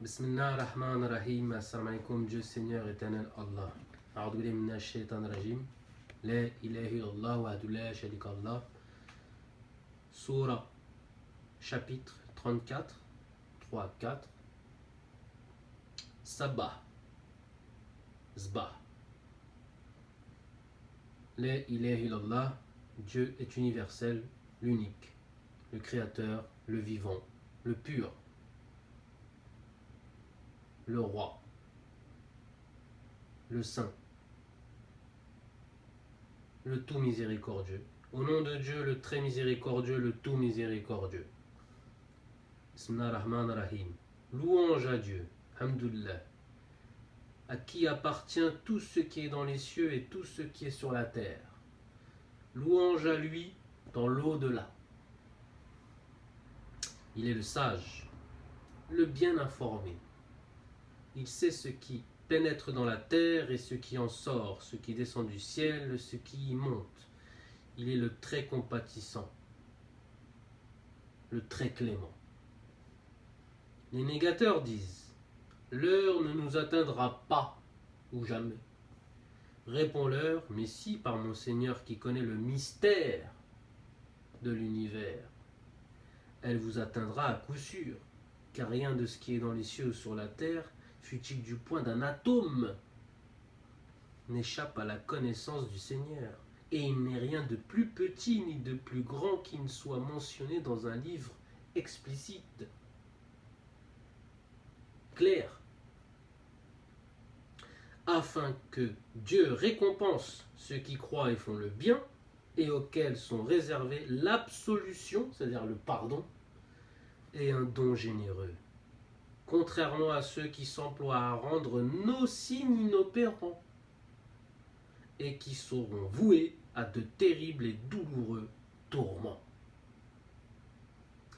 Bismillah ar-Rahman ar-Rahim. Assalamu alaikum, Dieu Seigneur éternel Allah. A'udhu billahi minash shaitanir rajim. La ilaha illallah wa la sharika Allah. Surah, chapitre 34, 3, 4. Sabah. Zbah. La ilaha illallah. Dieu est universel, l'unique, le créateur, le vivant, le pur, le roi, le saint, le tout miséricordieux. Au nom de Dieu, le très miséricordieux, le tout miséricordieux. Bismillah ar-Rahman ar-Rahim. Louange à Dieu, Hamdulillah, à qui appartient tout ce qui est dans les cieux et tout ce qui est sur la terre. Louange à lui dans l'au-delà. Il est le sage, le bien informé. Il sait ce qui pénètre dans la terre et ce qui en sort, ce qui descend du ciel, ce qui y monte. Il est le très compatissant, le très clément. Les négateurs disent, l'heure ne nous atteindra pas ou jamais. Réponds-leur, mais si par mon Seigneur qui connaît le mystère de l'univers, elle vous atteindra à coup sûr, car rien de ce qui est dans les cieux ou sur la terre, fût-il du point d'un atome, n'échappe à la connaissance du Seigneur. Et il n'est rien de plus petit ni de plus grand qui ne soit mentionné dans un livre explicite, clair, afin que Dieu récompense ceux qui croient et font le bien, et auxquels sont réservés l'absolution, c'est-à-dire le pardon, et un don généreux, contrairement à ceux qui s'emploient à rendre nos signes inopérants, et qui seront voués à de terribles et douloureux tourments.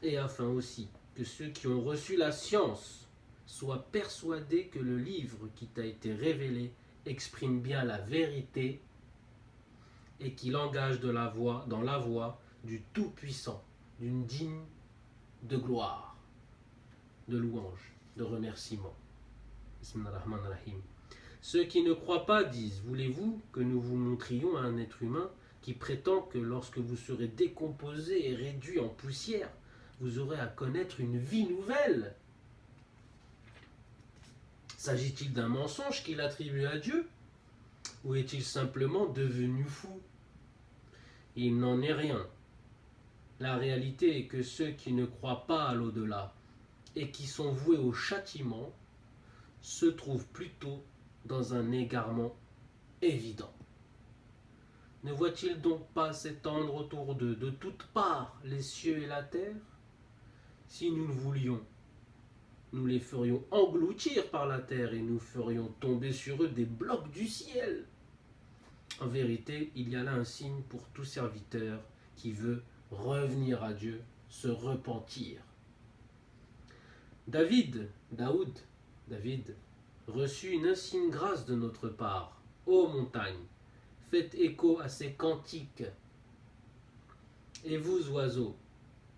Et afin aussi que ceux qui ont reçu la science soient persuadés que le livre qui t'a été révélé exprime bien la vérité et qu'il engage dans la voie du Tout-Puissant, d'une digne de gloire, de louange, de remerciement. Bismillahirrahmanirrahim. Ceux qui ne croient pas disent, voulez-vous que nous vous montrions un être humain qui prétend que lorsque vous serez décomposé et réduit en poussière, vous aurez à connaître une vie nouvelle? S'agit-il d'un mensonge qu'il attribue à Dieu? Ou est-il simplement devenu fou? Il n'en est rien. La réalité est que ceux qui ne croient pas à l'au-delà et qui sont voués au châtiment se trouvent plutôt dans un égarement évident. Ne voit-il donc pas s'étendre autour d'eux de toutes parts les cieux et la terre? Si nous le voulions, nous les ferions engloutir par la terre et nous ferions tomber sur eux des blocs du ciel. En vérité, il y a là un signe pour tout serviteur qui veut revenir à Dieu, se repentir. David reçut une insigne grâce de notre part. Ô montagne, faites écho à ces cantiques. Et vous, oiseaux,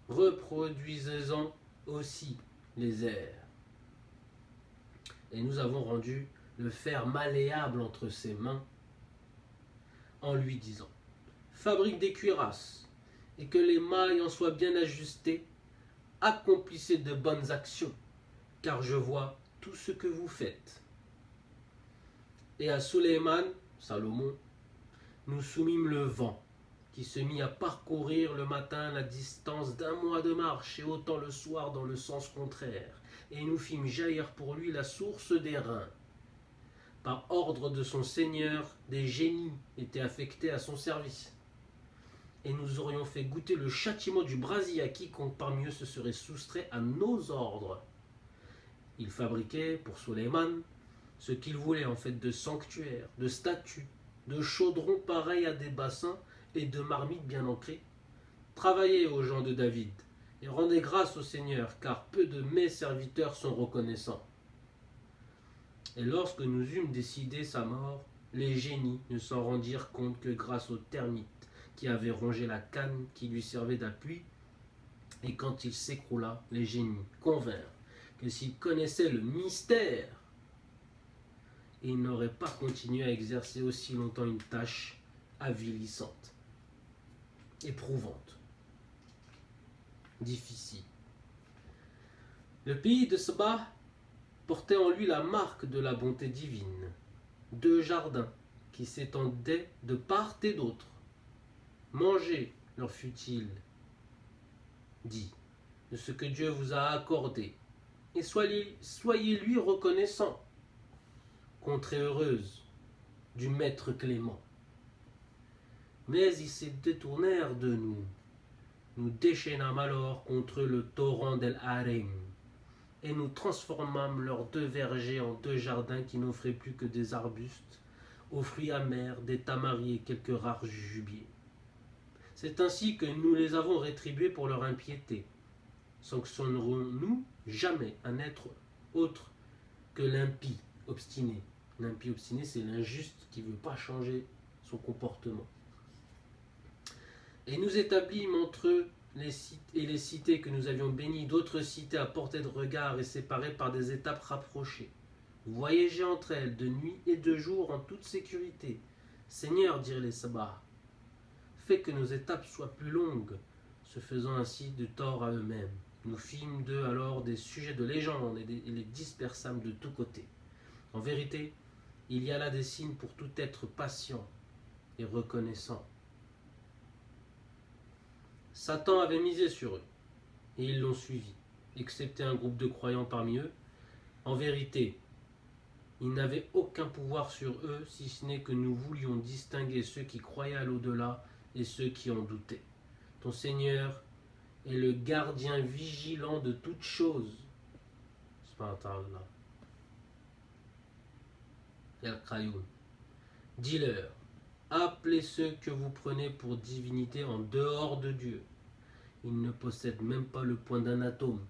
reproduisez-en aussi les airs. Et nous avons rendu le fer malléable entre ses mains en lui disant, fabrique des cuirasses et que les mailles en soient bien ajustées, accomplissez de bonnes actions, car je vois tout ce que vous faites. Et à Salomon, nous soumîmes le vent, qui se mit à parcourir le matin la distance d'un mois de marche, et autant le soir dans le sens contraire, et nous fîmes jaillir pour lui la source des reins. Par ordre de son Seigneur, des génies étaient affectés à son service. Et nous aurions fait goûter le châtiment du brasier à quiconque parmi eux se serait soustrait à nos ordres. Il fabriquait pour Sulayman ce qu'il voulait en fait de sanctuaires, de statues, de chaudrons pareils à des bassins et de marmites bien ancrées. Travaillez aux gens de David et rendez grâce au Seigneur, car peu de mes serviteurs sont reconnaissants. Et lorsque nous eûmes décidé sa mort, les génies ne s'en rendirent compte que grâce aux termites qui avaient rongé la canne qui lui servait d'appui. Et quand il s'écroula, les génies convinrent que s'il connaissait le mystère, il n'aurait pas continué à exercer aussi longtemps une tâche avilissante, éprouvante, difficile. Le pays de Saba portait en lui la marque de la bonté divine. 2 jardins qui s'étendaient de part et d'autre. Mangez, leur fut-il dit, de ce que Dieu vous a accordé, et soyez lui reconnaissant. Contrée heureuse du Maître clément. Mais ils se détournèrent de nous. Nous déchaînâmes alors contre le torrent d'El Harim, et nous transformâmes leurs 2 vergers en 2 jardins qui n'offraient plus que des arbustes, aux fruits amers, des tamaris et quelques rares jubiers. C'est ainsi que nous les avons rétribués pour leur impiété. Sanctionnerons-nous jamais un être autre que l'impie obstiné. L'impie obstiné, c'est l'injuste qui ne veut pas changer son comportement. Et nous établîmes entre eux les cités que nous avions bénies, d'autres cités à portée de regard et séparées par des étapes rapprochées. Voyagez entre elles de nuit et de jour en toute sécurité. Seigneur, dirent les Sabah, fais que nos étapes soient plus longues, se faisant ainsi de tort à eux-mêmes. Nous fîmes d'eux alors des sujets de légende et les dispersâmes de tous côtés. En vérité, il y a là des signes pour tout être patient et reconnaissant. Satan avait misé sur eux, et ils l'ont suivi, excepté un groupe de croyants parmi eux. En vérité, il n'avait aucun pouvoir sur eux, si ce n'est que nous voulions distinguer ceux qui croyaient à l'au-delà et ceux qui en doutaient. Ton Seigneur est le gardien vigilant de toutes choses. Dis-leur, appelez ceux que vous prenez pour divinité en dehors de Dieu. Ils ne possèdent même pas le point d'un atome,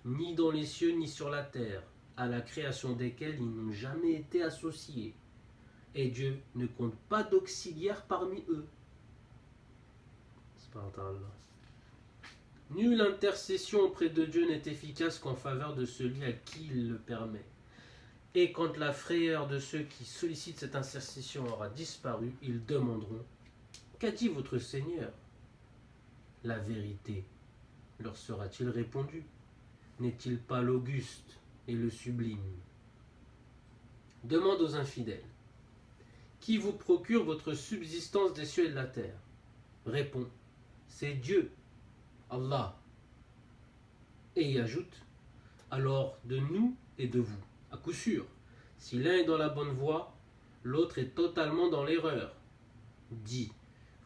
ni dans les cieux ni sur la terre, à la création desquels ils n'ont jamais été associés. Et Dieu ne compte pas d'auxiliaires parmi eux. Nulle intercession auprès de Dieu n'est efficace qu'en faveur de celui à qui il le permet. Et quand la frayeur de ceux qui sollicitent cette intercession aura disparu, ils demanderont « Qu'a dit votre Seigneur ?» La vérité, leur sera-t-il répondu. N'est-il pas l'auguste et le sublime? Demande aux infidèles. Qui vous procure votre subsistance des cieux et de la terre? Répond. C'est Dieu, Allah. Et y ajoute. Alors de nous et de vous. À coup sûr, si l'un est dans la bonne voie, l'autre est totalement dans l'erreur. Dis,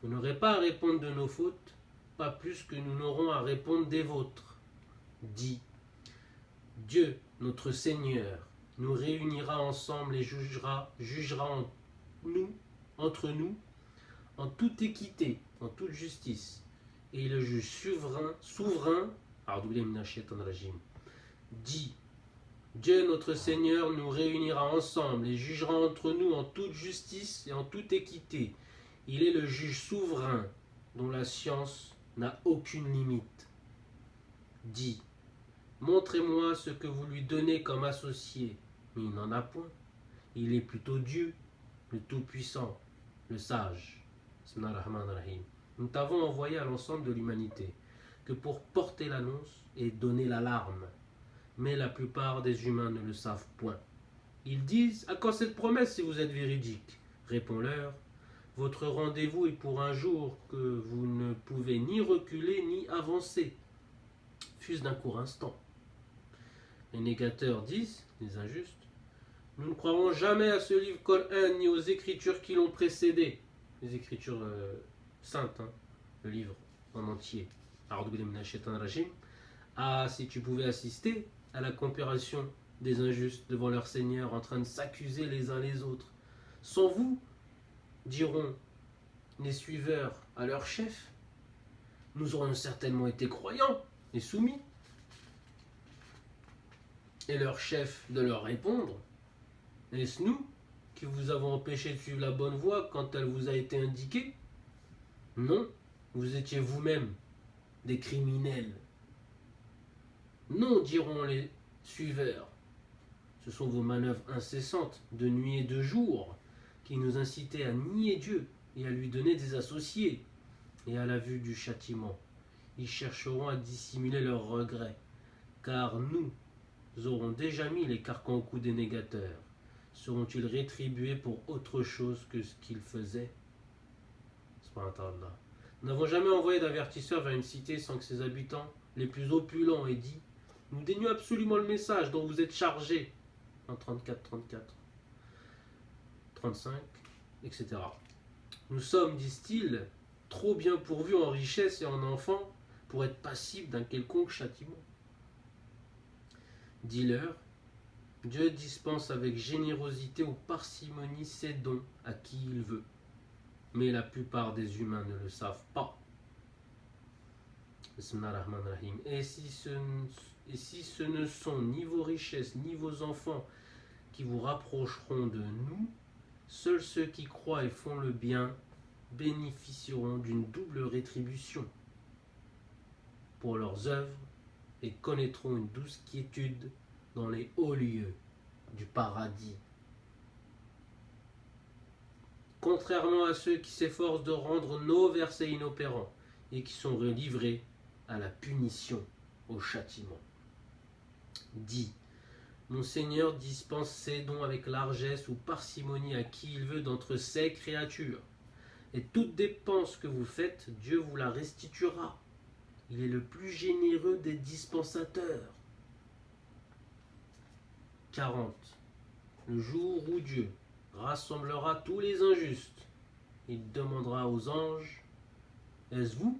vous n'aurez pas à répondre de nos fautes, pas plus que nous n'aurons à répondre des vôtres. Dis, Dieu, notre Seigneur, nous réunira ensemble et jugera entre nous, en toute équité, en toute justice. Et le juge souverain, dit, Dieu notre Seigneur nous réunira ensemble et jugera entre nous en toute justice et en toute équité. Il est le juge souverain dont la science n'a aucune limite. Dit, montrez-moi ce que vous lui donnez comme associé, mais il n'en a point. Il est plutôt Dieu, le Tout-Puissant, le Sage. Nous t'avons envoyé à l'ensemble de l'humanité que pour porter l'annonce et donner l'alarme. Mais la plupart des humains ne le savent point. Ils disent, à quand cette promesse si vous êtes véridique? Réponds-leur, votre rendez-vous est pour un jour que vous ne pouvez ni reculer ni avancer, fût-ce d'un court instant. Les négateurs disent, les injustes, nous ne croirons jamais à ce livre Coran ni aux écritures qui l'ont précédé. Les écritures saintes, le livre en entier. Ah, si tu pouvais assister à la comparaison des injustes devant leur Seigneur en train de s'accuser les uns les autres. Sans vous, diront les suiveurs à leur chef, nous aurions certainement été croyants et soumis. Et leur chef de leur répondre, est-ce nous qui vous avons empêché de suivre la bonne voie quand elle vous a été indiquée? Non, vous étiez vous-même des criminels. Non, diront les suiveurs. Ce sont vos manœuvres incessantes, de nuit et de jour, qui nous incitaient à nier Dieu et à lui donner des associés. Et à la vue du châtiment, ils chercheront à dissimuler leurs regrets, car nous aurons déjà mis les carcans au cou des négateurs. Seront-ils rétribués pour autre chose que ce qu'ils faisaient? Subhanallah. Nous n'avons jamais envoyé d'avertisseur vers une cité sans que ses habitants, les plus opulents, aient dit: nous dénions absolument le message dont vous êtes chargés. En 34, 34, 35, etc. Nous sommes, disent-ils, trop bien pourvus en richesse et en enfants pour être passibles d'un quelconque châtiment. Dis-leur, Dieu dispense avec générosité ou parcimonie ses dons à qui il veut. Mais la plupart des humains ne le savent pas. Et si ce ne sont ni vos richesses ni vos enfants qui vous rapprocheront de nous, seuls ceux qui croient et font le bien bénéficieront d'une double rétribution pour leurs œuvres et connaîtront une douce quiétude dans les hauts lieux du paradis. Contrairement à ceux qui s'efforcent de rendre nos versets inopérants et qui sont livrés à la punition, au châtiment. Dis, mon Seigneur dispense ses dons avec largesse ou parcimonie à qui il veut d'entre ses créatures. Et toute dépense que vous faites, Dieu vous la restituera. Il est le plus généreux des dispensateurs. 40. Le jour où Dieu rassemblera tous les injustes, il demandera aux anges: est-ce vous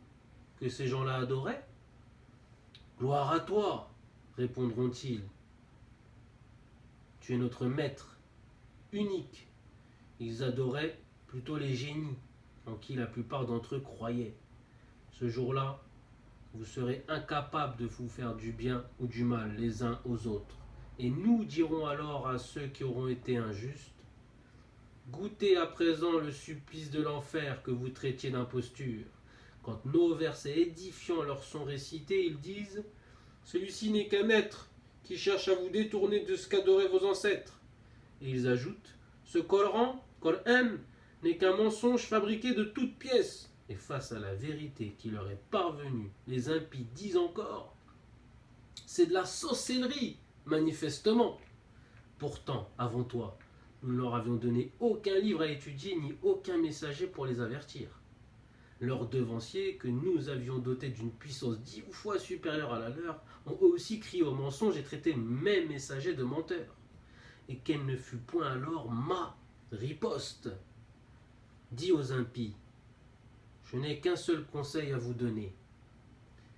que ces gens-là adoraient? Gloire à toi, répondront-ils. Tu es notre maître, unique. Ils adoraient plutôt les génies, en qui la plupart d'entre eux croyaient. Ce jour-là, vous serez incapables de vous faire du bien ou du mal les uns aux autres. Et nous dirons alors à ceux qui auront été injustes: goûtez à présent le supplice de l'enfer que vous traitiez d'imposture. Quand nos versets édifiants leur sont récités, ils disent: celui-ci n'est qu'un maître qui cherche à vous détourner de ce qu'adoraient vos ancêtres. Et ils ajoutent: ce Coran, n'est qu'un mensonge fabriqué de toutes pièces. Et face à la vérité qui leur est parvenue, les impies disent encore: c'est de la sorcellerie, manifestement. Pourtant, avant toi, nous ne leur avions donné aucun livre à étudier ni aucun messager pour les avertir. Leurs devanciers, que nous avions dotés d'une puissance 10 fois supérieure à la leur, ont eux aussi crié au mensonge et traité mes messagers de menteurs. Et quelle ne fut point alors ma riposte? Dis aux impies: je n'ai qu'un seul conseil à vous donner.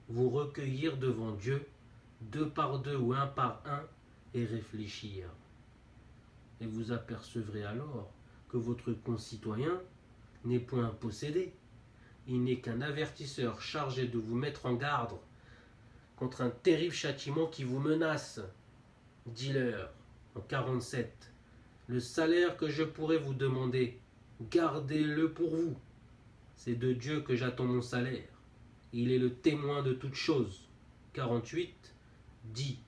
Vous recueillir devant Dieu, 2 par 2 ou 1 par 1, et réfléchir. Et vous apercevrez alors que votre concitoyen n'est point un possédé. Il n'est qu'un avertisseur chargé de vous mettre en garde contre un terrible châtiment qui vous menace. Dis-leur, en 47, le salaire que je pourrais vous demander, gardez-le pour vous. C'est de Dieu que j'attends mon salaire. Il est le témoin de toutes choses. 48, dis,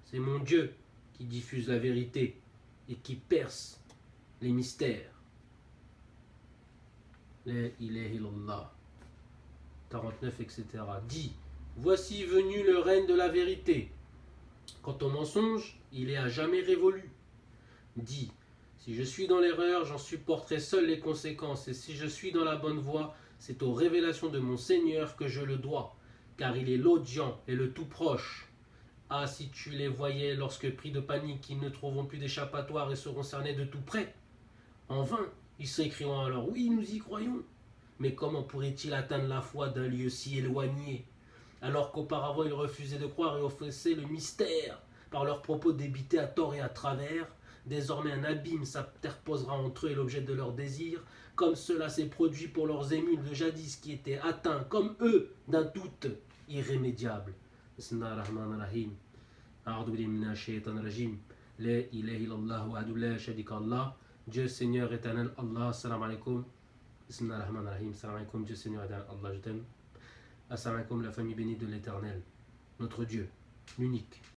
c'est mon Dieu qui diffuse la vérité et qui perce les mystères. La ilaha illallah. 49, etc. Dis, voici venu le règne de la vérité. Quant au mensonge, il est à jamais révolu. Dis, si je suis dans l'erreur, j'en supporterai seul les conséquences, et si je suis dans la bonne voie, c'est aux révélations de mon Seigneur que je le dois, car il est l'audient et le tout proche. Ah, si tu les voyais lorsque, pris de panique, ils ne trouveront plus d'échappatoire et seront cernés de tout près. En vain, ils s'écrieront alors: oui, nous y croyons. Mais comment pourraient-ils atteindre la foi d'un lieu si éloigné, alors qu'auparavant ils refusaient de croire et offensaient le mystère par leurs propos débités à tort et à travers? Désormais un abîme s'interposera entre eux et l'objet de leur désir, comme cela s'est produit pour leurs émules de jadis qui étaient atteints, comme eux, d'un doute irrémédiable. Bismillahirrahmanirrahim. A'udhu billahi minash shaitanir rajim. La ilaha illallah wahdahu la sharika lah. Dieu Seigneur éternel Allah. Assalamu alaikum. Bismillahirrahmanirrahim. Assalamu alaikum. Dieu Seigneur éternel Allah, je t'aime. Assalamu alaikum, la famille bénie de l'éternel, notre Dieu, l'unique.